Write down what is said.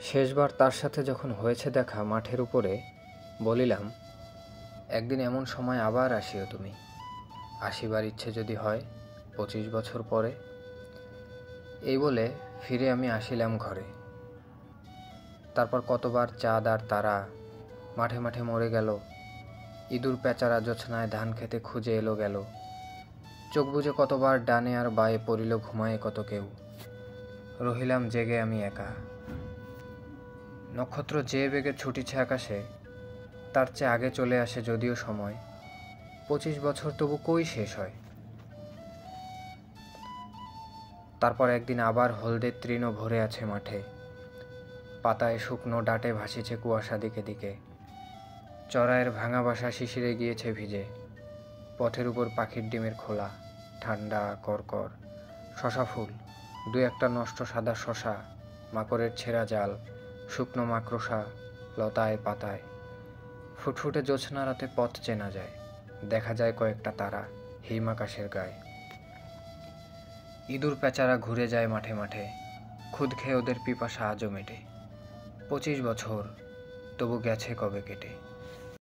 শেষবার তার সাথে যখন হয়েছে দেখা মাঠের উপরে, বলিলাম, একদিন এমন সময় আবার আসিও তুমি। আসিবার ইচ্ছে যদি হয় 25 বছর পরে। এই বলে ফিরে আমি আসিলাম ঘরে। তারপর কতবার চাঁদ আর তারা মাঠে মাঠে মরে গেল। ইঁদুর পেঁচারা জোছনায় ধান খেতে খুঁজে এলো গেল। চোখ বুজে কতবার ডানে আর বায়ে পড়িল ঘুমায়ে কত কেউ। রহিলাম জেগে আমি একা। নক্ষত্র যে বেগে ছুটিছে আকাশে, তার চেয়ে আগে চলে আসে যদিও সময়। 25 বছর তবু কই শেষ হয়। তারপর একদিন আবার হলদে তৃণ ভরে আছে মাঠে। পাতায় শুকনো ডাটে ভাসিছে কুয়াশা দিকে দিকে। চড়াইয়ের ভাঙা বাসা শিশিরে গিয়েছে ভিজে। পথের উপর পাখির ডিমের খোলা, ঠান্ডা করকর। শশা ফুল, দু একটা নষ্ট সাদা শশা, মাকড়ের ছেঁড়া জাল, শুকনো মাকড়সা লতায় পাতায়। ফুটফুটে জ্যোৎস্না রাতে পথ চেনা যায়। দেখা যায় কয়েকটা তারা হিম আকাশের গায়ে। ইঁদুর পেঁচারা ঘুরে যায় মাঠে মাঠে, খুদ খেয়ে ওদের পিপাসা আজও মেটে। 25 বছর তবু গেছে কবে কেটে।